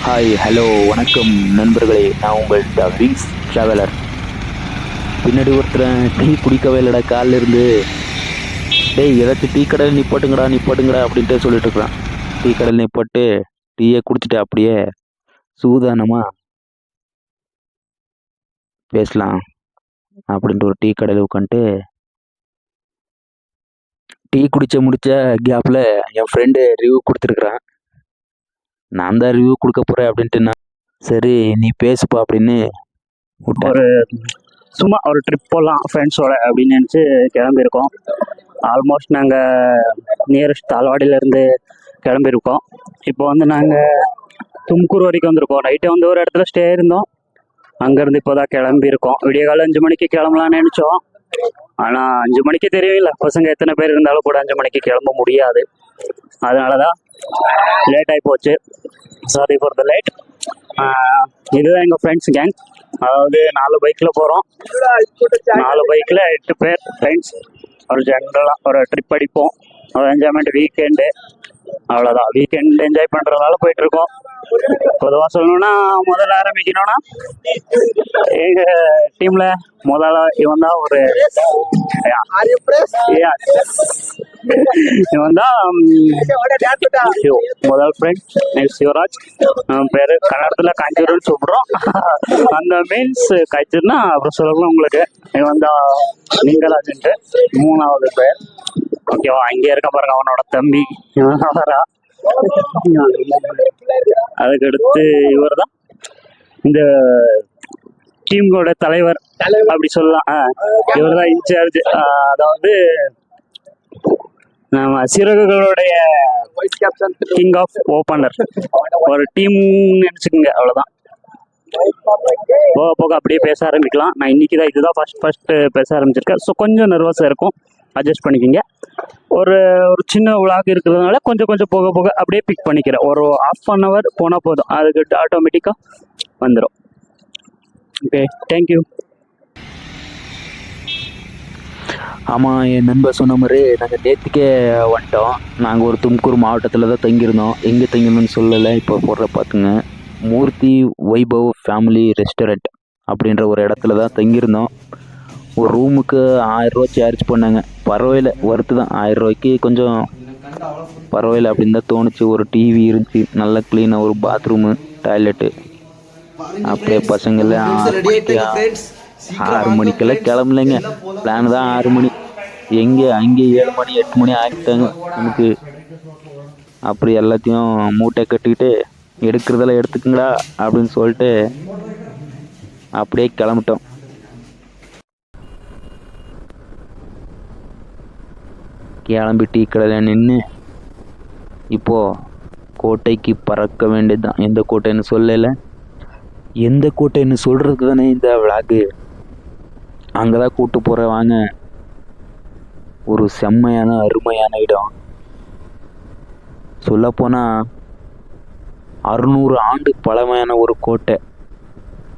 Hi hello வணக்கம் நண்பர்களே, நான் உங்கள் த விங்ஸ் ட்ராவலர். பின்னாடி ஒருத்தர் டீ குடிக்கவே இல்லைடா காலில் இருந்து. டேய், ஏதாச்சும் டீ கடையில் நிப்பாட்டுங்கடா அப்படின்ட்டு சொல்லிட்டு இருக்கிறான். டீ கடையில் நிப்பாட்டு, டீயை குடிச்சிட்டு அப்படியே சூதானமாக பேசலாம் அப்படின்ட்டு ஒரு டீ கடையில் உட்காந்துட்டு டீ முடிச்ச கேப்பில் என் ஃப்ரெண்டு ரிவ்யூ கொடுத்துருக்குறான். நான் தான் ரிவ்யூ கொடுக்க போகிறேன் அப்படின்ட்டு நான் சரி நீ பேசுப்பா அப்படின்னு விட்டேன். ஒரு சும்மா ஒரு ட்ரிப் போகலாம் ஃப்ரெண்ட்ஸோட அப்படின்னு நினச்சி கிளம்பியிருக்கோம். ஆல்மோஸ்ட் நாங்கள் நியரஸ்ட் தாழ்வாடியிலேருந்து கிளம்பியிருக்கோம். இப்போ வந்து நாங்கள் தும்கூர் வரைக்கும் வந்திருக்கோம். நைட்டே வந்து ஒரு இடத்துல ஸ்டே இருந்தோம். அங்கேருந்து இப்போ தான் கிளம்பியிருக்கோம். விடிய காலம் 5 மணிக்கு கிளம்பலான்னு நினச்சோம். ஆனால் 5 மணிக்கு தெரியல, பசங்க எத்தனை பேர் இருந்தாலும் கூட 5 மணிக்கு கிளம்ப முடியாது. அதனால தான் லேட் ஆகி போச்சு. Sorry for the late. இதுதான் எங்கள் ஃப்ரெண்ட்ஸ் கேங். அதாவது 4 பைக்கில் போகிறோம். 4 பைக்கில் 8 பேர் ஃப்ரெண்ட்ஸ். ஒரு ஜென்ரலாக ஒரு ட்ரிப் அடிப்போம். ஒரு என்ஜாய்மெண்ட் வீக்கெண்டு, அவ்வளோதான். வீக்கெண்ட் என்ஜாய் பண்ணுறதுனால போயிட்டுருக்கோம். பொதுவாக சொல்லணும்னா முதல்ல ஆரம்பிக்கணும்னா எங்கள் டீமில் இவன் தான் ஒரு இவன் தான் முதல் ஃப்ரெண்ட். சிவராஜ் பேரு, கன்னடத்தில் காஞ்சூர்னு சொல்கிறோம். அந்த மீன்ஸ் காய்ச்சல்னா அப்புறம் சொல்லணும் உங்களுக்கு. இவன் தான் லிங்கராஜன்ட்டு 3வது பேர். ஓகேவா? அங்கே இருக்க பாருங்க அவனோட தம்பி வரா. அதுக்கடுத்து இவர் தான் இந்த டீமோட தலைவர் அப்படி சொல்லலாம். இவர் தான் இன்சார்ஜ். அதாவது நம்ம சிறகுகளுடைய கிங் ஆஃப் ஓப்பனர். ஒரு டீம் நினச்சிக்கோங்க, அவ்வளோதான். போக போக அப்படியே பேச ஆரம்பிக்கலாம். நான் இன்னைக்கு தான் இதுதான் ஃபர்ஸ்ட் பேச ஆரம்பிச்சிருக்கேன். ஸோ கொஞ்சம் நர்வஸாக இருக்கும், அட்ஜஸ்ட் பண்ணிக்கிங்க. ஒரு சின்ன விளாக் இருக்கிறதுனால கொஞ்சம் போக போக அப்படியே பிக் பண்ணிக்கிறேன். ஒரு 1/2 hour போனால் போதும், அதுக்கு ஆட்டோமேட்டிக்காக வந்துடும். Okay, thank you. ஆமாம், என் நண்பர் சொன்ன மாதிரி நாங்கள் நேற்றுக்கே வந்துட்டோம். நாங்கள் ஒரு தும்கூர் மாவட்டத்தில் தான் தங்கியிருந்தோம். எங்கே தங்கியிருந்தோம்னு சொல்லலை, இப்போ போடுற பார்த்துங்க. மூர்த்தி வைபவ் ஃபேமிலி ரெஸ்டாரண்ட் அப்படின்ற ஒரு இடத்துல தான் தங்கியிருந்தோம். ஒரு ரூமுக்கு 1000 ரூபா சார்ஜ் பண்ணாங்க. பரவாயில்ல, ஒர்த்து தான். 1000 ரூபாய்க்கு கொஞ்சம் பரவாயில்ல அப்படின்னு தான் தோணுச்சு. ஒரு டிவி இருந்துச்சு, நல்ல க்ளீனாக ஒரு பாத்ரூமு, டாய்லெட்டு. அப்படியே பசங்கள்லாம் 6 மணிக்கெல்லாம் கிளம்பலைங்க. பிளான் தான் 6 மணி. அங்கே 7 மணி 8 மணி ஆகிட்டாங்க நமக்கு. அப்படி எல்லாத்தையும் மூட்டை கட்டிக்கிட்டு எடுக்கிறதெல்லாம் எடுத்துக்குங்களா அப்படின்னு சொல்லிட்டு அப்படியே கிளம்பிட்டோம். கிளம்பி டீ கடையில் நின்று இப்போது கோட்டைக்கு பறக்க வேண்டியது தான். எந்த கோட்டைன்னு சொல்லலை, எந்த கோட்டைன்னு சொல்கிறதுக்கு தானே இந்த விளாகு. அங்கே தான் கூப்பிட்டு போகிற வாங்க. ஒரு செம்மையான அருமையான இடம். சொல்லப்போனால் 600 ஆண்டு பழமையான ஒரு கோட்டை.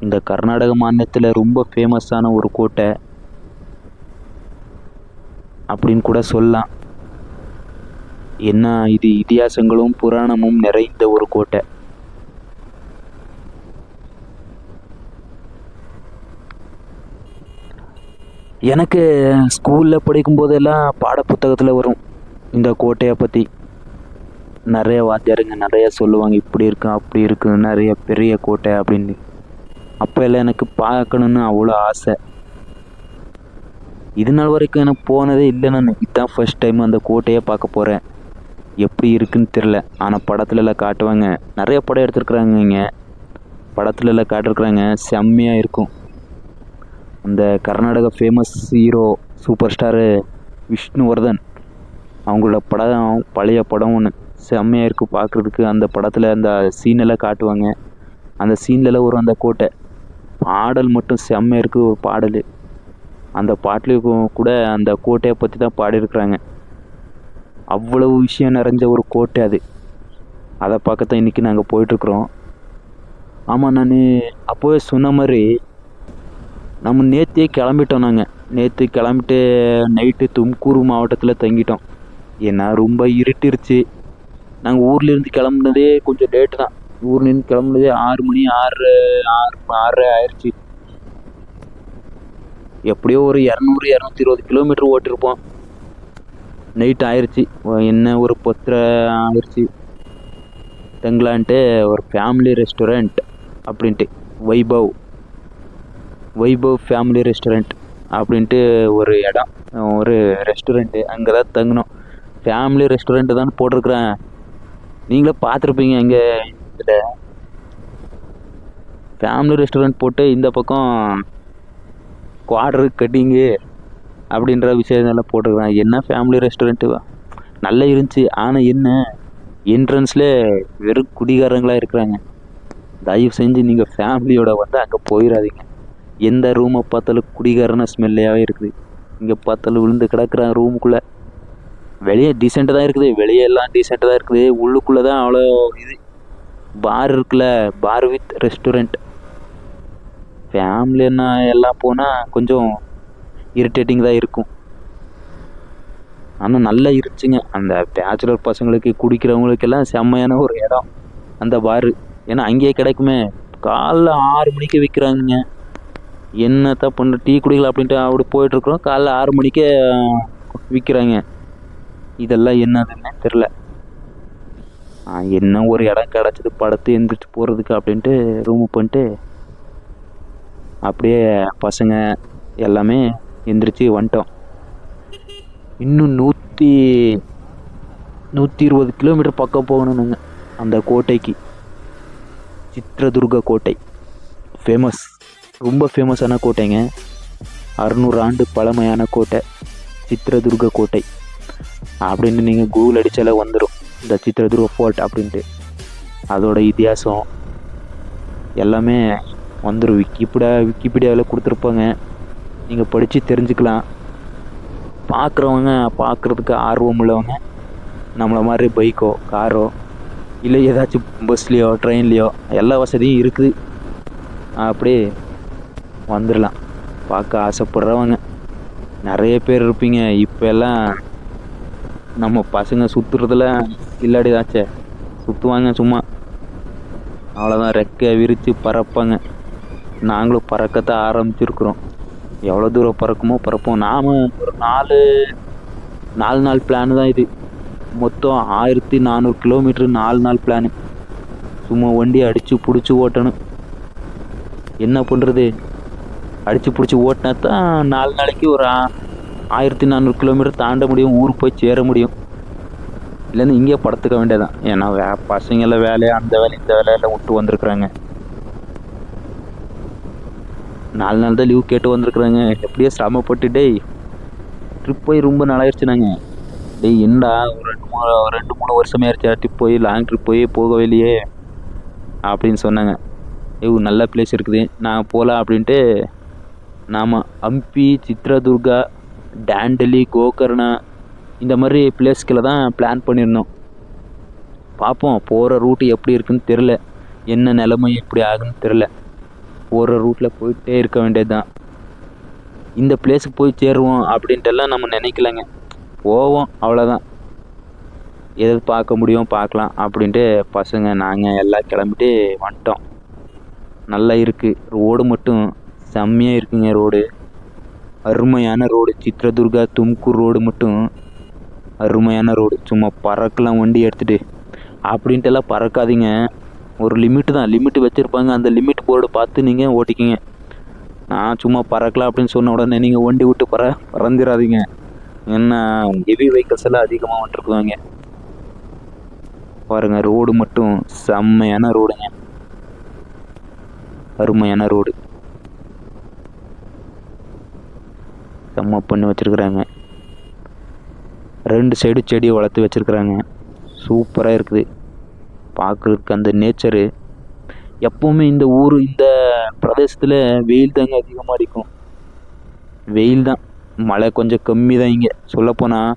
இந்த கர்நாடக மாநிலத்தில் ரொம்ப ஃபேமஸான ஒரு கோட்டை அப்படின்னு கூட சொல்லலாம். என்ன இது, இதிகாசங்களும் புராணமும் நிறைந்த ஒரு கோட்டை. எனக்கு ஸ்கூலில் படிக்கும்போதெல்லாம் பாடப்புத்தகத்தில் வரும் இந்த கோட்டையை பற்றி. நிறைய வாத்தியாருங்க நிறைய சொல்லுவாங்க, இப்படி இருக்கு அப்படி இருக்கு, நிறைய பெரிய கோட்டை அப்படின்னு. அப்போ எல்லாம் எனக்கு பார்க்கணுன்னு அவ்வளோ ஆசை. இது நாள் வரைக்கும் எனக்கு போனதே இல்லை. நான் இதுதான் ஃபர்ஸ்ட் டைம் அந்த கோட்டையை பார்க்க போகிறேன். எப்படி இருக்குன்னு தெரில. ஆனால் படத்துலலாம் காட்டுவாங்க, நிறைய படம் எடுத்துருக்குறாங்க. இங்கே படத்துலலாம் காட்டிருக்குறாங்க, செம்மையாக இருக்கும். அந்த Karnataka famous hero super star Vishnuvardhan, அவங்களோட படம் பழைய படம் ஒன்று செம்மையாக இருக்கும் பார்க்குறதுக்கு. அந்த படத்தில் அந்த சீனெல்லாம் காட்டுவாங்க. அந்த சீன்லலாம் வரும் அந்த கோட்டை. பாடல் மட்டும் செம்மையாக இருக்குது. ஒரு பாடல், அந்த பாட்டிலையும் கூட அந்த கோட்டையை பற்றி தான் பாடியிருக்கிறாங்க. அவ்வளவு விஷயம் நிறைஞ்ச ஒரு கோட்டை அது. அதை பார்க்கத்தான் இன்றைக்கி நாங்கள் போயிட்டுருக்குறோம். ஆமாம், நான் அப்போவே சொன்ன மாதிரி நம்ம நேற்றே கிளம்பிட்டோம். நேற்று கிளம்பிட்டு நைட்டு தும்கூர் மாவட்டத்தில் தங்கிட்டோம். ஏன்னா ரொம்ப இருட்டிருச்சு. நாங்கள் ஊர்லேருந்து கிளம்புனதே கொஞ்சம் லேட்டு தான். ஊர் நின்று கிளம்புனதே 6 மணி 6:30 ஆயிடுச்சு. எப்படியோ ஒரு 200-220 கிலோமீட்டர் ஓட்டிருப்போம். நைட் ஆயிடுச்சு. என்ன ஒரு 10:30 ஆயிடுச்சு. தங்கலான்ட்டு ஒரு ஃபேமிலி ரெஸ்டாரண்ட் அப்படின்ட்டு வைபவ் ஃபேமிலி ரெஸ்டாரண்ட் அப்படின்ட்டு ஒரு இடம், ஒரு ரெஸ்டாரண்ட்டு. அங்கே தான் தங்கினோம். ஃபேமிலி ரெஸ்டாரண்ட்டு தான் போட்டிருக்கிறேன். நீங்களே பார்த்துருப்பீங்க. இங்கே இதில் ஃபேமிலி ரெஸ்டாரண்ட் போட்டு இந்த பக்கம் குவார்டரு கட்டிங்கு அப்படின்ற விஷயத்தெல்லாம் போட்டிருக்கிறேன். என்ன ஃபேமிலி ரெஸ்டாரண்ட்டு நல்லா இருந்துச்சு. ஆனால் என்ன, என்ட்ரன்ஸ்லேயே வெறும் குடிகாரங்களாக இருக்கிறாங்க. தயவு செஞ்சு நீங்கள் ஃபேமிலியோட வந்து அங்கே போயிடாதீங்க. எந்த ரூமை பார்த்தாலும் குடிகாரன ஸ்மெல்லையாகவே இருக்குது. இங்கே பார்த்தாலும் விழுந்து கிடக்குறான் ரூமுக்குள்ளே. வெளியே டீசெண்டாக தான் இருக்குது, வெளியே எல்லாம் டீசெண்டாக தான் இருக்குது. உள்ளுக்குள்ளே தான் அவ்வளோ இது. பார் இருக்குல்ல, பார் வித் ரெஸ்டாரண்ட். ஃபேமிலின்னா எல்லாம் போனால் கொஞ்சம் இரிட்டேட்டிங் தான் இருக்கும். ஆனால் நல்லா இருந்துச்சுங்க. அந்த பேச்சுலர் பசங்களுக்கு, குடிக்கிறவங்களுக்கெல்லாம் செம்மையான ஒரு இடம் அந்த பாரு. ஏன்னா அங்கேயே கிடைக்குமே. காலைல 6 மணிக்கு விற்கிறாங்க. என்னத்தான் பண்ண, டீ குடிக்கலாம் அப்படின்ட்டு அப்படி போயிட்டுருக்குறோம். காலைல 6 மணிக்கே விற்கிறாங்க. இதெல்லாம் என்னதுன்னு தெரில. என்ன ஒரு இடம் கிடச்சிது படுத்து எந்திரிச்சு போகிறதுக்கு அப்படின்ட்டு ரூமு பண்ணிட்டு அப்படியே பசங்க எல்லாமே எந்திரிச்சு வந்துட்டோம். இன்னும் 120 கிலோமீட்டர் பக்கம் போகணுங்க அந்த கோட்டைக்கு. சித்ரதுர்கா கோட்டை ஃபேமஸ், ரொம்ப ஃபேமஸான கோட்டைங்க. 600 ஆண்டு பழமையான கோட்டை சித்ரதுர்கா கோட்டை அப்படின்னு நீங்கள் கூகுள் அடித்தாலே வந்துடும், இந்த சித்ரதுர்கா ஃபோர்ட் அப்படின்ட்டு. அதோட இதிகாசம் எல்லாமே வந்துடும். விக்கிபீடியாவில் கொடுத்துருப்பாங்க, நீங்கள் படித்து தெரிஞ்சுக்கலாம். பார்க்குறதுக்கு ஆர்வம் உள்ளவங்க நம்மளை மாதிரி பைக்கோ காரோ இல்லை ஏதாச்சும் பஸ்லேயோ ட்ரெயின்லேயோ எல்லா வசதியும் இருக்குது. அப்படியே வந்துடலாம். பார்க்க ஆசைப்படுறவங்க நிறைய பேர் இருப்பீங்க. இப்போ எல்லாம் நம்ம பசங்க சுற்றுறதுல இல்லாடிதாச்சே, சுற்றுவாங்க சும்மா. அவ்வளோதான், ரெக்கை விரித்து பறப்பாங்க. நாங்களும் பறக்கத்தான் ஆரம்பிச்சிருக்கிறோம். எவ்வளோ தூரம் பறக்குமோ பறப்போம். நாம் ஒரு 4 நாள் பிளான் தான் இது. மொத்தம் 1400 கிலோமீட்ரு 4 நாள் பிளானு. சும்மா வண்டியை அடித்து பிடிச்சி ஓட்டணும். என்ன பண்ணுறது, அடித்து பிடிச்சி ஓட்டினா தான் 4 நாளைக்கு ஒரு 1400 கிலோமீட்டர் தாண்ட முடியும், ஊருக்கு போய் சேர முடியும். இல்லைன்னு இங்கே படுத்துக்க வேண்டியதான். ஏன்னா பசங்கெல்லாம் வேலையை அந்த வேலை இந்த வேலையெல்லாம் விட்டு வந்திருக்குறாங்க. 4 நாள் தான் லீவ் கேட்டு வந்திருக்குறாங்க. எப்படியோ சிரமப்பட்டு டேய் ட்ரிப் போய் ரொம்ப நாளாயிருச்சு. நாங்கள் டேய் என்னடா ஒரு 2-3 வருஷமே ஆயிடுச்சா ட்ரிப் போய், லாங் ட்ரிப் போகவே இல்லையே அப்படின்னு சொன்னாங்க. நல்ல பிளேஸ் இருக்குது, நான் போகலாம் அப்படின்ட்டு நாம் ஹம்பி, சித்ரதுர்கா, டாண்டலி, கோகர்ணா இந்த மாதிரி பிளேஸ்களை தான் பிளான் பண்ணியிருந்தோம். பார்ப்போம் போகிற ரூட்டு எப்படி இருக்குன்னு தெரில, என்ன நிலைமை எப்படி ஆகுன்னு தெரில. போகிற ரூட்டில் போயிட்டே இருக்க வேண்டியது தான். இந்த பிளேஸுக்கு போய் சேருவோம் அப்படின்ட்டுலாம் நம்ம நினைக்கலங்க. போவோம் அவ்வளோதான். எது பார்க்க முடியும் பார்க்கலாம் அப்படின்ட்டு பசங்க நாங்கள் எல்லாம் கிளம்பிட்டு வந்துட்டோம். நல்லா இருக்குது ரோடு, மட்டும் செம்மையாக இருக்குங்க ரோடு. அருமையான ரோடு. சித்ரதுர்கா தும்கூர் ரோடு மட்டும் அருமையான ரோடு. சும்மா பறக்கலாம் வண்டி எடுத்துகிட்டு அப்படின்ட்டுலாம் பறக்காதீங்க. ஒரு லிமிட்டு தான், லிமிட்டு வச்சுருப்பாங்க. அந்த லிமிட் போர்டு பார்த்து நீங்கள் ஓட்டிக்கிங்க. நான் சும்மா பறக்கலாம் அப்படின்னு சொன்ன உடனே நீங்கள் வண்டி விட்டு பறந்துடாதீங்க. ஏன்னா ஹெவி வெஹிக்கல்ஸ் எல்லாம் அதிகமாக வந்துருக்குவாங்க. பாருங்கள் ரோடு மட்டும் செம்மையான ரோடுங்க, அருமையான ரோடு. செம்ம பண்ணி வச்சுருக்குறாங்க. 2 சைடு செடியை வளர்த்து வச்சுருக்குறாங்க. சூப்பராக இருக்குது பார்க்குறதுக்கு. அந்த நேச்சரு எப்போவுமே இந்த ஊர், இந்த பிரதேசத்தில் வெயில் தாங்க அதிகமாக அடிக்கும். வெயில் தான், மழை கொஞ்சம் கம்மி தான் இங்கே. சொல்லப்போனால்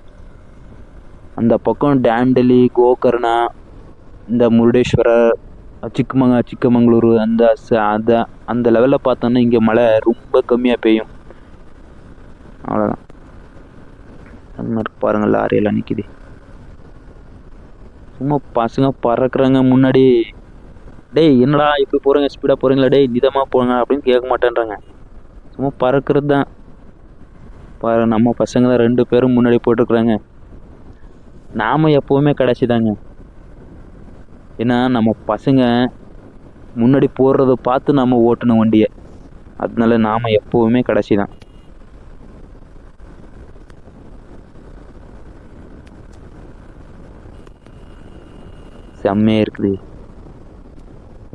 அந்த பக்கம் டாண்டலி, கோகர்ணா, இந்த முருடேஸ்வரர், சிக்கமங்களூர் அந்த லெவலில் பார்த்தோன்னா இங்கே மழை ரொம்ப கம்மியாக பெய்யும். அவ்வளோதான். அது மாதிரி பாருங்கள் லாரியெல்லாம் நிற்கிது. சும்மா பசங்க பறக்குறாங்க முன்னாடி. டேய் என்னடா இப்படி போகிறீங்க, ஸ்பீடாக போகிறீங்களா, டேய் நிதமாக போங்க அப்படின்னு கேட்க மாட்டேன்றாங்க. சும்மா பறக்கிறது தான். நம்ம பசங்க தான் 2 பேரும் முன்னாடி போட்டுருக்குறாங்க. நாம் எப்போவுமே கடைசி தாங்க. ஏன்னா நம்ம பசங்க முன்னாடி போடுறத பார்த்து நம்ம ஓட்டணும் வண்டியை. அதனால நாம் எப்போவுமே கடைசி தான். செம்மையாக இருக்குது.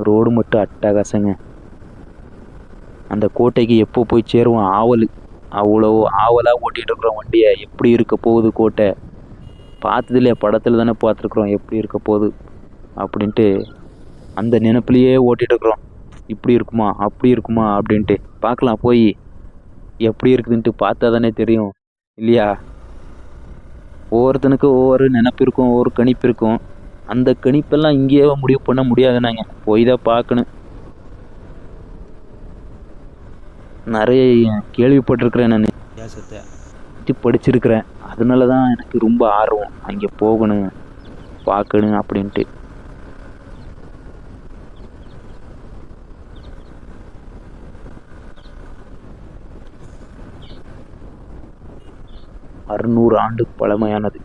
ரோடு மட்டும் அட்டகாசங்க. அந்த கோட்டைக்கு எப்போ போய் சேருவோம் ஆவல். அவ்வளோ ஆவலாக ஓட்டிகிட்டு இருக்கிறோம் வண்டியை. எப்படி இருக்க போகுது கோட்டை, பார்த்தது இல்லையா, படத்தில் தானே பார்த்துருக்குறோம் எப்படி இருக்க போகுது அப்படின்ட்டு. அந்த நினைப்புலையே ஓட்டிகிட்டு இருக்கிறோம். இப்படி இருக்குமா அப்படி இருக்குமா அப்படின்ட்டு. பார்க்கலாம் போய் எப்படி இருக்குதுன்ட்டு பார்த்தா தானே தெரியும் இல்லையா. ஒவ்வொருத்தனுக்கு ஒவ்வொரு நினைப்பு இருக்கும், ஒவ்வொரு கணிப்பு இருக்கும். அந்த கணிப்பெல்லாம் இங்கேயே முடிவு பண்ண முடியாதுனாங்க, போய் தான் பார்க்கணும். நிறைய கேள்விப்பட்டிருக்கிறேன் நான், படிச்சிருக்கிறேன். அதனால தான் எனக்கு ரொம்ப ஆர்வம் அங்கே போகணும் பார்க்கணும் அப்படின்ட்டு. அறுநூறு ஆண்டு பழமையானது.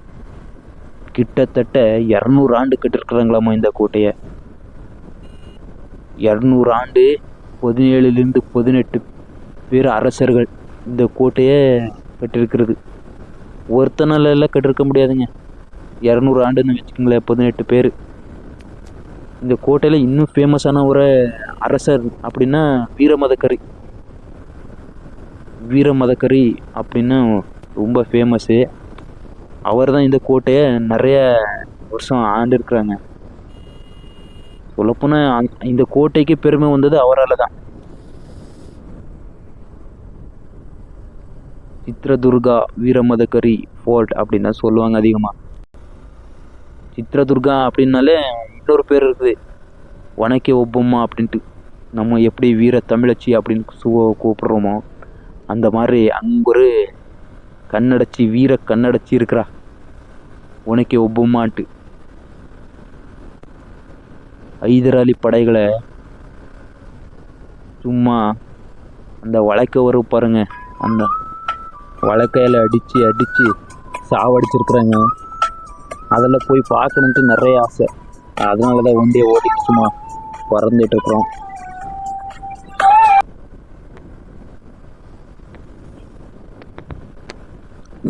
கிட்டத்தட்ட 200 ஆண்டு கட்டிருக்கிறாங்களாமா இந்த கோட்டையை. 200 ஆண்டு 17லிருந்து 18 பேர் அரசர்கள் இந்த கோட்டையை கட்டிருக்கிறது. ஒருத்தனால எல்லாம் கட்டிருக்க முடியாதுங்க. 200 ஆண்டுன்னு வச்சுக்கோங்களேன், 18 பேர். இந்த கோட்டையில் இன்னும் ஃபேமஸான ஒரு அரசர் அப்படின்னா வீரமதக்கரி. வீரமதக்கரி அப்படின்னா ரொம்ப ஃபேமஸ்ஸு. அவர் தான் இந்த கோட்டையை நிறைய வருஷம் ஆண்டிருக்கிறாங்க. சொல்லப்போனால் இந்த கோட்டைக்கு பெருமை வந்தது அவரால் தான். சித்ரதுர்கா வீரமதக்கரி ஃபோர்ட் அப்படின்னு தான் சொல்லுவாங்க அதிகமாக. சித்ரதுர்கா அப்படின்னாலே இன்னொரு பேர் இருக்குது, வணக்கே ஒப்பம்மா அப்படின்ட்டு. நம்ம எப்படி வீர தமிழச்சி அப்படின்னு கூப்பிட்றோமோ அந்த மாதிரி அங்கே ஒரு கன்னடச்சி, வீர கன்னடச்சி இருக்கிறா, உனக்கே ஒப்பம்மான்ட்டு. ஐதராலி படைகளை சும்மா அந்த வழக்க வரும் பாருங்க, அந்த வழக்கையில் அடித்து அடித்து சாவடிச்சிருக்கிறாங்க. அதில் போய் பார்க்கணுன்ட்டு நிறைய ஆசை. அதனால தான் வண்டியை ஓட்டிட்டு சும்மா பறந்துட்டு இருக்கிறோம்.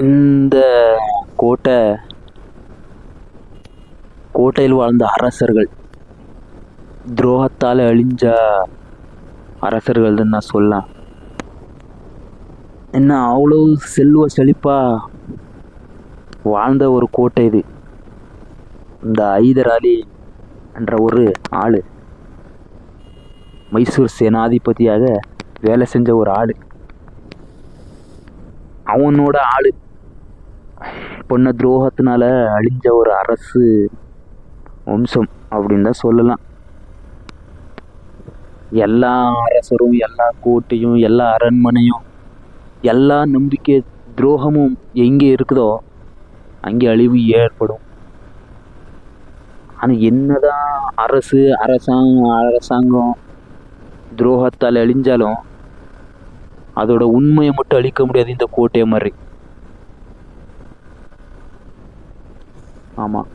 இந்த கோட்டையில் வாழ்ந்த அரசர்கள், துரோகத்தால் அழிஞ்ச அரசர்கள் தான் நான் சொல்லலாம். என்ன அவ்வளோ செல்வ செழிப்பாக வாழ்ந்த ஒரு கோட்டை இது. இந்த ஐதராலி என்ற ஒரு ஆள், மைசூர் சேனாதிபதியாக வேலை செஞ்ச ஒரு ஆள், அவனோட ஆள் பொண்ண துரோகத்தினால அழிஞ்ச ஒரு அரசு வம்சம் அப்படின்னு தான் சொல்லலாம். எல்லா அரசரும், எல்லா கோட்டையும், எல்லா அரண்மனையும், எல்லா நம்பிக்கை துரோகமும் எங்கே இருக்குதோ அங்கே அழிவு ஏற்படும். ஆனால் என்னதான் அரசாங்கம் துரோகத்தால் அழிஞ்சாலும் அதோட உண்மையை மட்டும் அழிக்க முடியாது இந்த கோட்டையை மாதிரி. ஆமாம்,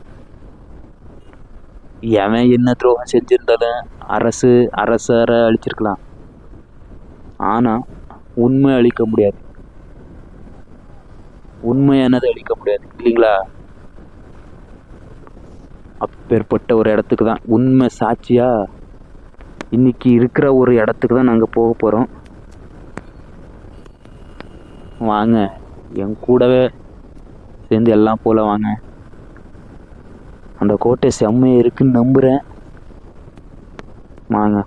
எவன் என்ன துரோகம் செஞ்சிருந்தாலும் அரசரை அழிச்சிருக்கலாம். ஆனால் உண்மை அழிக்க முடியாது, உண்மையானது அழிக்க முடியாது இல்லைங்களா. அப்பேற்பட்ட ஒரு இடத்துக்கு தான், உண்மை சாட்சியா இன்னைக்கு இருக்கிற ஒரு இடத்துக்கு தான் நாங்கள் போக போகிறோம். வாங்க என் கூடவே சேர்ந்து எல்லாம் போல வாங்க. அந்த கோட்டை செம்மையாக இருக்குன்னு நம்புகிறேன். வாங்க.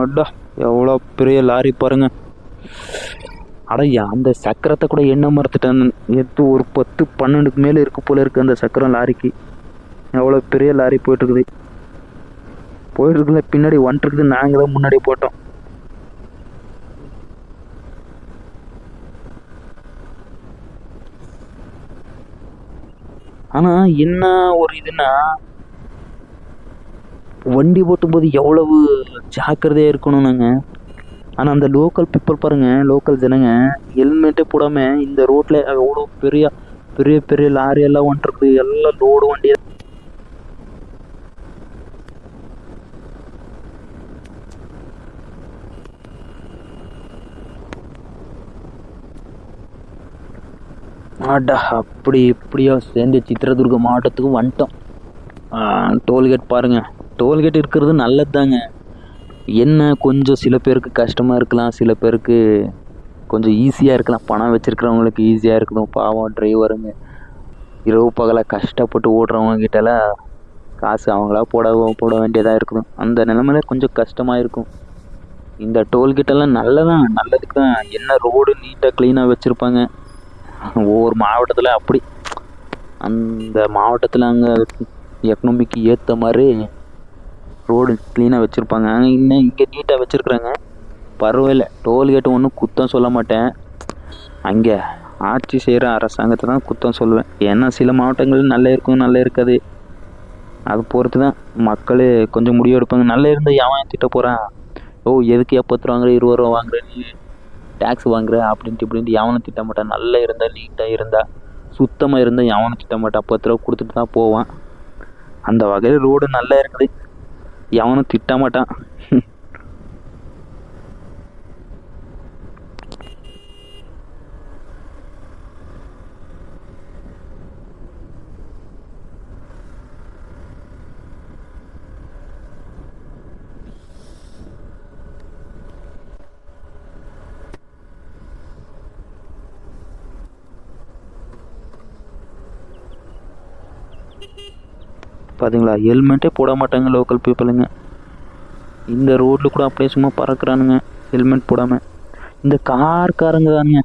அடா எவ்வளோ பெரிய லாரி பாருங்க. அடையா அந்த சக்கரத்தை கூட என்ன மறந்துட்டேன். எடுத்து ஒரு 10-12க்கு மேலே இருக்கு போல இருக்கு அந்த சக்கரம் லாரிக்கு. எவ்வளோ பெரிய லாரி போயிட்டுருக்குது. போயிட்டுருக்குல பின்னாடி வந்துட்டுருக்குது. நாங்கள் தான் முன்னாடி போட்டோம். ஆனால் என்ன ஒரு இதுன்னா, வண்டி ஓட்டும்போது எவ்வளவு ஜாக்கிரதையாக இருக்கணும் நாங்கள். ஆனால் அந்த லோக்கல் பீப்புள் பாருங்கள், லோக்கல் ஜனங்க ஹெல்மெட்டே போடாமல் இந்த ரோட்டில் எவ்வளோ பெரிய பெரிய பெரிய லாரி எல்லாம் வந்துட்டுருக்குது. எல்லாம் லோடு வண்டி. ஆடா அப்படி இப்படியோ சேர்ந்து சித்திரதுர்க மாவட்டத்துக்கு வந்துட்டோம். டோல்கேட் பாருங்கள். டோல்கேட் இருக்கிறது நல்லது தாங்க. என்ன கொஞ்சம் சில பேருக்கு கஷ்டமாக இருக்கலாம், சில பேருக்கு கொஞ்சம் ஈஸியாக இருக்கலாம். பணம் வச்சுருக்கிறவங்களுக்கு ஈஸியாக இருக்கணும். பாவம் டிரைவருங்க இரவு பகலாக கஷ்டப்பட்டு ஓடுறவங்க கிட்டலாம் காசு அவங்களா போட வேண்டியதாக இருக்கணும். அந்த நிலமையில கொஞ்சம் கஷ்டமாக இருக்கும். இந்த டோல்கேட்டெல்லாம் நல்லதுக்கு தான். என்ன ரோடு நீட்டாக க்ளீனாக வச்சுருப்பாங்க. ஒவ்வொரு மாவட்டத்தில் அப்படி அந்த மாவட்டத்தில் அங்கே எக்கனாமிக்கு ஏற்ற மாதிரி ரோடு க்ளீனாக வச்சுருப்பாங்க. இன்னும் இங்கே நீட்டாக வச்சுருக்குறாங்க, பரவாயில்ல. டோல்கேட்டு ஒன்றும் குத்தம் சொல்ல மாட்டேன். அங்கே ஆட்சி செய்கிற அரசாங்கத்தை தான் குத்தம் சொல்லுவேன். ஏன்னா சில மாவட்டங்கள் நல்லா இருக்கும், நல்லா இருக்காது. அது பொறுத்து தான் மக்களே கொஞ்சம் முடிவு எடுப்பாங்க. நல்லா இருந்தால் எவன் திட்ட போகிறான்? எதுக்கு 70 ரூபா வாங்குற, 20 ரூபா வாங்குற, நீ டேக்ஸ் வாங்குற அப்படின்ட்டு இப்படின்ட்டு எவனும் திட்ட மாட்டான். நல்லா இருந்தால், நீட்டாக இருந்தால், சுத்தமாக இருந்தால் எவனும் திட்ட மாட்டான். 10 ரூபா கொடுத்துட்டு தான் போவான். அந்த வகையில் ரோடு நல்லா இருக்குது, எவனும் திட்ட மாட்டான். பார்த்தீங்களா, ஹெல்மெட்டே போட மாட்டாங்க லோக்கல் பீப்புளுங்க. இந்த ரோட்டில் கூட அப்படியே சும்மா பறக்கிறானுங்க ஹெல்மெட் போடாமல். இந்த கார்காரங்க தானுங்க.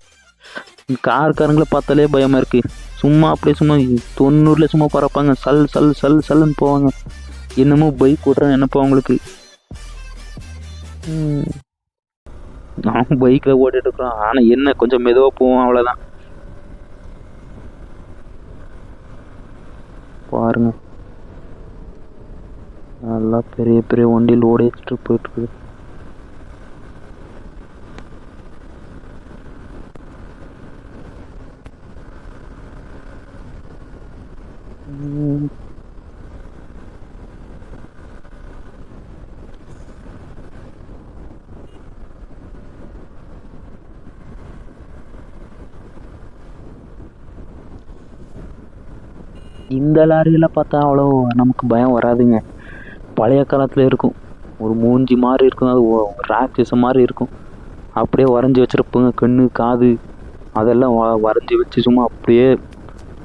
இந்த கார்காரங்களை பார்த்தாலே பயமாக இருக்குது. சும்மா அப்படியே சும்மா 90ல் சும்மா பறப்பாங்க. சல் சல் சல் சல்லுன்னு போவாங்க. என்னமோ பைக் ஓட்டுறான்னு நினைப்போம் அவங்களுக்கு. நான் பைக்கில் ஓட்டிகிட்டு இருக்கிறோம், ஆனால் என்ன கொஞ்சம் மெதுவாக போவோம், அவ்வளோதான். பாருங்க, நல்லா பெரிய பெரிய வண்டி லோடு ஏற்றிட்டு போயிட்டுருக்குது. இந்த லாரியெல்லாம் பார்த்தா அவ்வளோ நமக்கு பயம் வராதுங்க. பழைய காலத்தில் இருக்கும், ஒரு மூஞ்சி மாதிரி இருக்கும், அது ராட்சசம் மாதிரி இருக்கும். அப்படியே வரைஞ்சி வச்சுருப்பாங்க, கண்ணு காது அதெல்லாம் வரைஞ்சி வச்சு சும்மா அப்படியே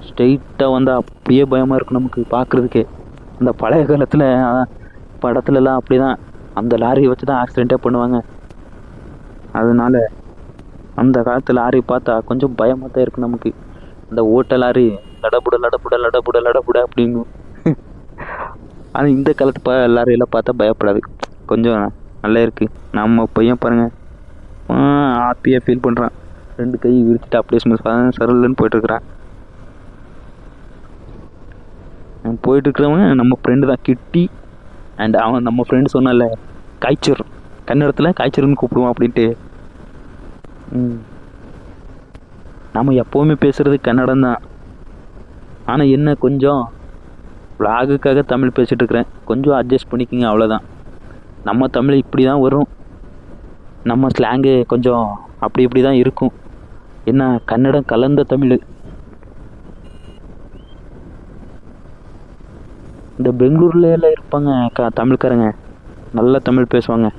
ஸ்ட்ரெயிட்டாக வந்தால் அப்படியே பயமாக இருக்கும் நமக்கு பார்க்குறதுக்கே. அந்த பழைய காலத்தில் படத்துலலாம் அப்படி தான் அந்த லாரியை வச்சு தான் ஆக்சிடெண்ட்டே பண்ணுவாங்க. அதனால அந்த காலத்து லாரி பார்த்தா கொஞ்சம் பயமாக தான் இருக்கும் நமக்கு. அந்த ஓட்ட லாரி லடபுட லடபுட லடபுட லடபுட அப்படிங்கும். ஆனால் இந்த காலத்து லாரியெல்லாம் பார்த்தா பயப்படாது, கொஞ்சம் நல்லா இருக்குது. நம்ம பையன் பாருங்கள், ஹாப்பியாக ஃபீல் பண்ணுறான். 2 கை விரிச்சிட்டு அப்படியே சும்மா சரலுன்னு போயிட்டுருக்குறான். போயிட்டுருக்கிறவன் நம்ம ஃப்ரெண்டு தான், கிட்டி. அண்ட் அவன் நம்ம ஃப்ரெண்டு சொன்னால காய்ச்சர், கன்னடத்தில் காய்ச்சர்னு கூப்பிடுவான் அப்படின்ட்டு. நம்ம எப்போவுமே பேசுகிறது கன்னடம் தான். ஆனால் என்ன கொஞ்சம் விலாகுக்காக தமிழ் பேசிகிட்டு இருக்கிறேன், கொஞ்சம் அட்ஜஸ்ட் பண்ணிக்கோங்க, அவ்வளோதான். நம்ம தமிழ் இப்படி தான் வரும், நம்ம ஸ்லாங்கு கொஞ்சம் அப்படி இப்படி தான் இருக்கும். என்ன கன்னடம் கலந்த தமிழ். இந்த பெங்களூர்ல எல்லாம் இருப்பாங்க தமிழ்காரங்க, நல்ல தமிழ் பேசுவாங்க.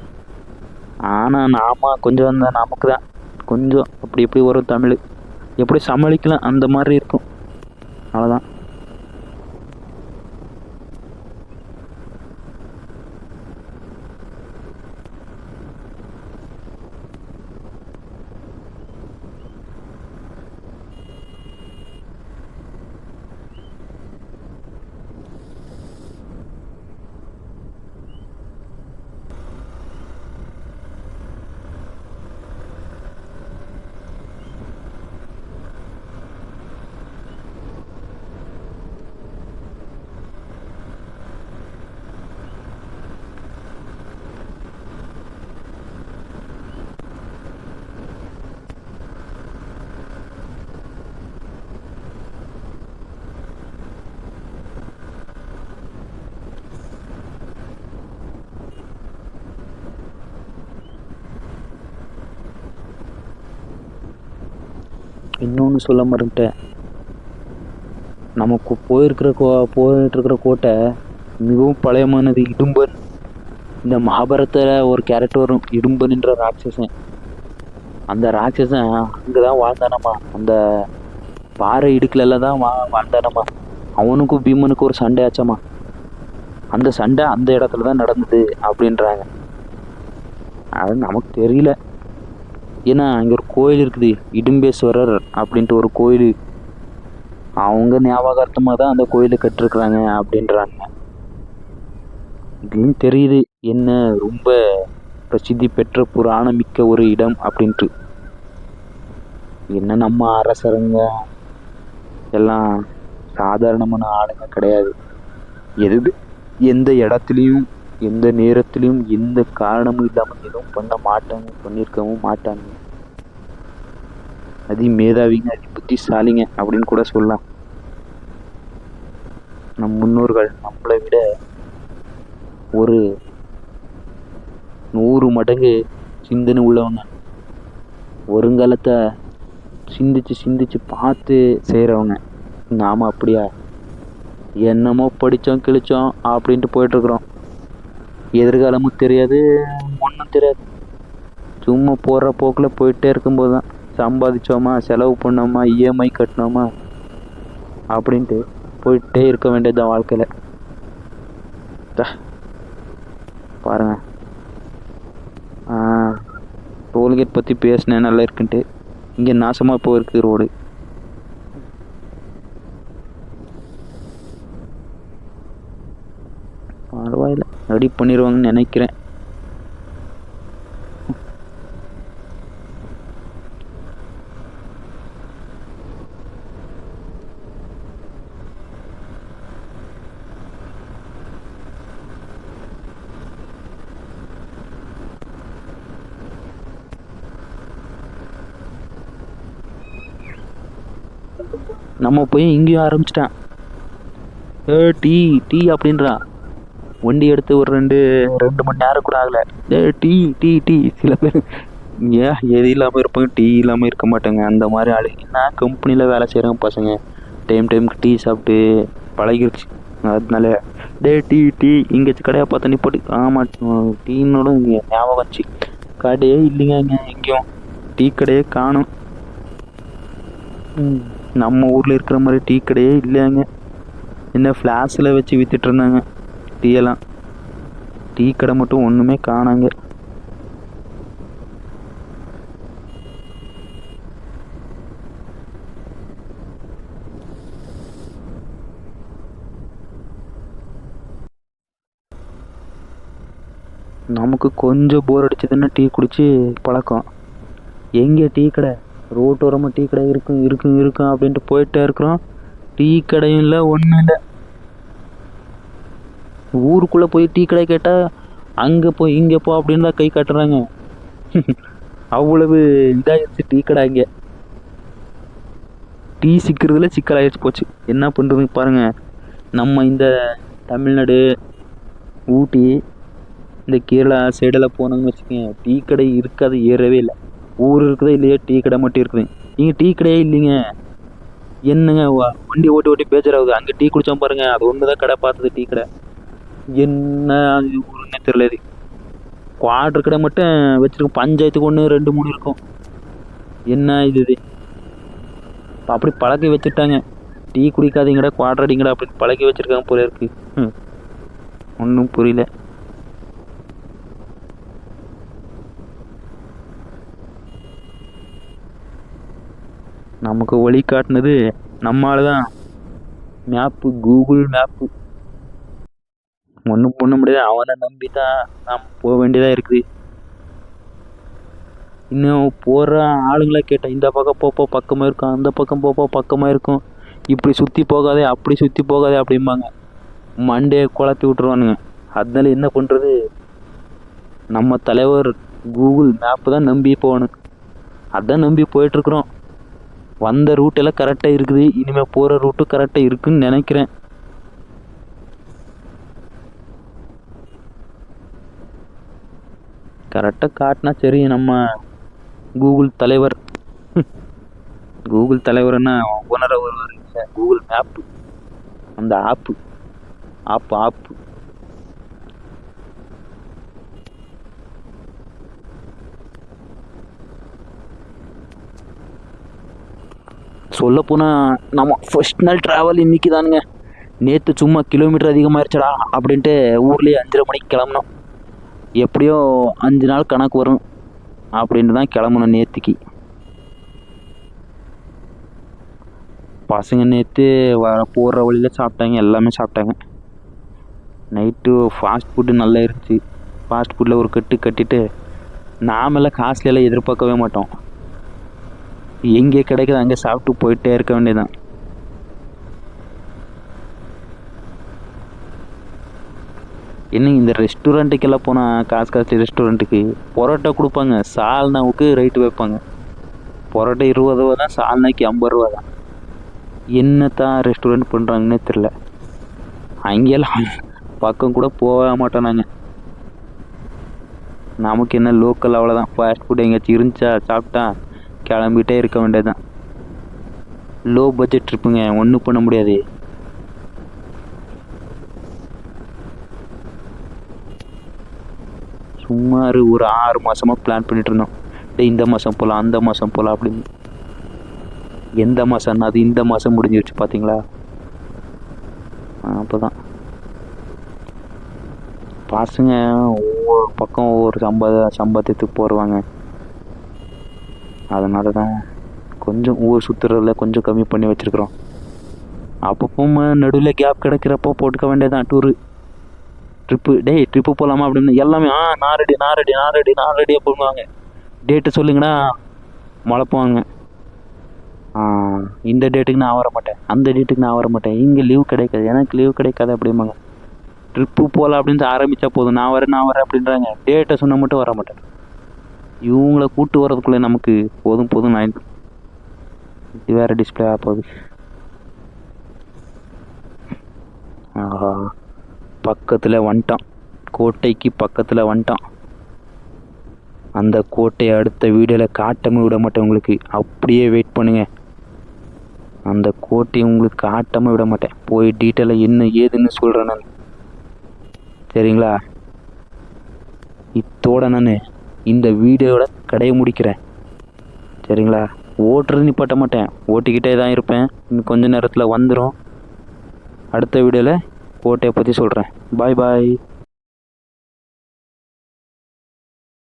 ஆனால் நாம கொஞ்சம் நமக்கு தான் கொஞ்சம் அப்படி இப்படி வரும் தமிழ். எப்படி சமாளிக்கலாம் அந்த மாதிரி இருக்கும், அவ்வளோதான். இன்னொன்று சொல்ல மறந்துட்டேன். நமக்கு போயிட்டு இருக்கிற கோட்டை மிகவும் பழையமானது. இடும்பன். இந்த மகாபாரத்தில் ஒரு கேரக்டர் வரும், இடும்பன் என்ற ராட்சசன். அந்த ராட்சசன் அங்கதான் வாழ்ந்தானம்மா. அந்த பாறை இடுக்கல தான் வாழ்ந்தானம்மா. அவனுக்கும் பீமனுக்கும் ஒரு சண்டை ஆச்சாமா. அந்த சண்டை அந்த இடத்துல தான் நடந்தது அப்படின்றாங்க. அது நமக்கு தெரியல. ஏன்னா இங்கே ஒரு கோயில் இருக்குது, இடும்பேஸ்வரர் அப்படின்ட்டு ஒரு கோயில். அவங்க ஞாபகார்த்தமாக தான் அந்த கோயிலை கட்டிருக்கிறாங்க அப்படின்றாங்க. இதுவும் தெரியுது என்ன ரொம்ப பிரசித்தி பெற்ற புராணமிக்க ஒரு இடம் அப்படின்ட்டு. என்ன நம்ம அரசருங்க எல்லாம் சாதாரணமான ஆளுங்க கிடையாது. எந்த இடத்துலையும் எந்த நேரத்திலையும் எந்த காரணமும் இல்லாமல் எதுவும் பண்ண மாட்டாங்க, பண்ணியிருக்கவும் மாட்டாங்க. அதி மேதாவிங்க, அதி புத்திசாலிங்க அப்படின்னு கூட சொல்லலாம். நம் முன்னோர்கள் நம்மளை விட ஒரு 100 மடங்கு சிந்தனை உள்ளவங்க. வருங்காலத்தை சிந்திச்சு பார்த்து செய்கிறவங்க. நாம அப்படியா என்னமோ படித்தோம் கிழிச்சோம் அப்படின்ட்டு போயிட்டுருக்குறோம். எதிர்காலமும் தெரியாது, ஒன்றும் தெரியாது. சும்மா போகிற போக்கில் போயிட்டே இருக்கும்போது தான் சம்பாதிச்சோமா, செலவு பண்ணோமா, இஎம்ஐ கட்டினோமா அப்படின்ட்டு போயிட்டே இருக்க வேண்டியதுதான் வாழ்க்கையில். பாருங்க, டோல்கேட் பற்றி பேசினேன் நல்லா இருக்குன்ட்டு. இங்கே நாசமாக போயிருக்கு ரோடு. பரவாயில்ல, ரெடி பண்ணிடுவாங்கன்னு நினைக்கிறேன். நம்ம போய் இங்கேயும் ஆரம்பிச்சிட்டான். டீ டீ அப்படின்றா. வண்டி எடுத்து ஒரு ரெண்டு மணி நேரம் கூட ஆகலை. Tea tea tea. சில பேர் ஏன் எது இல்லாமல் இருப்பாங்க, டீ இல்லாமல் இருக்க மாட்டாங்க. அந்த மாதிரி ஆளுங்க. நான் கம்பெனியில் வேலை செய்கிறேன் பசங்க, டைமுக்கு டீ சாப்பிட்டு பழகிருச்சு. அதனால டீ டீ இங்கேச்சு கடையாக பார்த்தா நீ போட்டு. ஆமாம், டீனோட இங்கே ஞாபகம் வந்துச்சு. கடையே இல்லைங்க இங்கே எங்கேயும், டீ கடையே காணும். நம்ம ஊரில் இருக்கிற மாதிரி டீ கடையே இல்லையாங்க. என்ன ஃப்ளாஸில் வச்சு விற்றுட்டு இருந்தாங்க டீயெல்லாம். டீ கடை மட்டும் ஒன்றுமே காணாங்க. நமக்கு கொஞ்சம் போர் அடிச்சதுன்னா டீ குடிச்சு பழக்கம். எங்கே டீ கடை, ரோட்டோரமாக டீ கடை இருக்கும் அப்படின்ட்டு போயிட்டே இருக்கிறோம். டீ கடையும் இல்லை, ஒன்றும் இல்லை. ஊருக்குள்ளே போய் டீ கடை கேட்டால் அங்கே போய் இங்கே போ அப்படின்னு தான் கை காட்டுறாங்க. அவ்வளவு இதாகிடுச்சு டீ கடை. இங்கே டீ சிக்கிறதுல சிக்கலாகிடுச்சு போச்சு. என்ன பண்ணுறது பாருங்கள். நம்ம இந்த தமிழ்நாடு, ஊட்டி, இந்த கேரளா சைடெல்லாம் போனாங்கன்னு வச்சுக்கோங்க, டீ கடை இருக்காது, ஏறவே இல்லை. ஊர் இருக்குதா இல்லையா, டீ கடை மட்டும் இருக்குது. இங்கே டீ கடையே இல்லைங்க. என்னங்க வண்டி ஓட்டி பேஜராகுது. அங்கே டீ குடித்தோம் பாருங்கள், அது ஒன்று தான் கடை பார்த்தது, டீ கடை. என்ன ஊருன்னே தெரியல. இது குவார்டர் கடை மட்டும் வச்சுருக்கோம். பஞ்சாயத்துக்கு 1 2 3 இருக்கும். என்ன இது அப்படி பழக்கி வச்சுட்டாங்க. டீ குடிக்காதீங்கடா, குவார்டர் அடிங்கடா அப்படின்னு பழக்கி வச்சுருக்காங்க போல இருக்கு. ஒன்றும் புரியல. நமக்கு வழி காட்டினது நம்மால் தான். Map, Google map. ஒன்றும் பண்ண முடியாது, அவனை நம்பி தான் நாம் போக வேண்டியதாக இருக்குது. இன்னும் போகிற ஆளுங்களை கேட்டால் இந்த பக்கம் போப்போ பக்கமாக இருக்கும், அந்த பக்கம் போப்போ பக்கமாக இருக்கும், இப்படி சுற்றி போகாதே அப்படி சுற்றி போகாதே அப்படிம்பாங்க. மண்டையை குழப்பி விட்ருவானுங்க. அதனால என்ன பண்ணுறது, நம்ம தலைவர் கூகுள் மேப்பு தான் நம்பி போகணும். அதான் நம்பி போயிட்டுருக்குறோம். வந்த ரூட்டெல்லாம் கரெக்டாக இருக்குது. இனிமேல் போகிற ரூட்டும் கரெக்டாக இருக்குன்னு நினைக்கிறேன். கரெக்டாக காட்டினா சரி நம்ம கூகுள் தலைவர். கூகுள் தலைவர்னா ஓனராக வருவார் இல்லை, கூகுள் மேப்பு, அந்த ஆப்பு ஆப்பு ஆப்பு. சொல்லப்போனால் நம்ம ஃபர்ஸ்ட் நாள் ட்ராவல் இன்றைக்கி தானுங்க. நேற்று சும்மா கிலோமீட்டர் அதிகமாகிடுச்சடா அப்படின்ட்டு ஊர்லேயே 5:30 மணிக்கு கிளம்புனோம். எப்படியோ 5 நாள் கணக்கு வரும் அப்படின்ட்டு தான் கிளம்புனோம் நேற்றுக்கு. பசங்க நேற்று போகிற வழியில் சாப்பிட்டாங்க, எல்லாமே சாப்பிட்டாங்க. நைட்டு ஃபாஸ்ட் ஃபுட்டு நல்லா இருந்துச்சு. ஃபாஸ்ட் ஃபுட்டில் ஒரு கட்டிட்டு நாமெல்லாம் காசுலாம் எதிர்பார்க்கவே மாட்டோம். எங்கே கிடைக்குது அங்கே சாப்பிட்டு போயிட்டே இருக்க வேண்டியதான். என்ன இந்த ரெஸ்டாரண்ட்டுக்கெல்லாம் போனால் காசு ரெஸ்டாரண்ட்டுக்கு பரோட்டா கொடுப்பாங்க, சால்னாவுக்கு ரேட்டு வைப்பாங்க. பரோட்டா 20 ரூபா தான், சால்னாக்கு 50 ரூபா தான். என்னத்தான் ரெஸ்டாரண்ட் பண்ணுறாங்கன்னே தெரில. அங்கெல்லாம் பக்கம் கூட போக மாட்டோம் நாங்கள். நமக்கு என்ன லோக்கல் அவ்வளோதான். ஃபாஸ்ட் ஃபுட் எங்கேயாச்சும் இருந்துச்சா சாப்பிட்டா கிளம்பிட்டே இருக்க வேண்டியதுதான். லோ பட்ஜெட் ட்ரிப்புங்க, ஒன்றும் பண்ண முடியாது. சுமார் ஒரு 6 மாதமாக பிளான் பண்ணிட்டு இருந்தோம். இந்த மாதம் போகலாம், அந்த மாதம் போகலாம் அப்படின்னு. எந்த மாதம்னா அது இந்த மாதம் முடிஞ்சிருச்சு பார்த்தீங்களா. அப்போ தான் பசங்க ஒவ்வொரு பக்கம் ஒவ்வொரு சம்பாத்தியத்துக்கு போடுவாங்க. அதனால தான் கொஞ்சம் ஊர் சுற்றுறதுல கொஞ்சம் கம்மி பண்ணி வச்சுருக்குறோம். அப்பப்போ நடுவில் கேப் கிடைக்கிறப்போ போட்டுக்க வேண்டியதான். ட்ரிப்பு போகலாமா அப்படின்னு எல்லாமே நான் ரெடி அப்படிங்குவாங்க. டேட்டு சொல்லுங்கண்ணா முளைப்புவாங்க. இந்த டேட்டுக்கு நான் வர மாட்டேன், அந்த டேட்டுக்கு நான் வர மாட்டேன், இங்கே லீவ் கிடைக்காது, எனக்கு லீவ் கிடைக்காது அப்படிம்பாங்க. ட்ரிப்பு போகலாம் அப்படின்னு ஆரம்பித்தா போதும், நான் வரேன் அப்படின்றாங்க. டேட்டை சொன்ன மட்டும் வர மாட்டேன். இவங்கள கூட்டு வர்றதுக்குள்ளே நமக்கு போதும் ஆயிடுது. இது வேறு டிஸ்பிளே ஆகுது. ஆஹா, பக்கத்தில் வந்துட்டான், கோட்டைக்கு பக்கத்தில் வந்துட்டான். அந்த கோட்டையை அடுத்த வீடியோவில் காட்டாமல் விட மாட்டேன் உங்களுக்கு. அப்படியே வெயிட் பண்ணுங்கள். அந்த கோட்டையை உங்களுக்கு காட்டாமல் விட மாட்டேன். போய் டீட்டெயிலாக என்ன ஏதுன்னு சொல்கிறேன் நான். சரிங்களா? இத்தோட நான் இந்த வீடியோவோட கடையை முடிக்கிறேன். சரிங்களா? ஓட்டுறது நிப்பாட்ட மாட்டேன், ஓட்டிக்கிட்டே தான் இருப்பேன். இன்னும் கொஞ்ச நேரத்தில் வந்துடும். அடுத்த வீடியோவில் கோட்டையை பற்றி சொல்கிறேன். பாய்.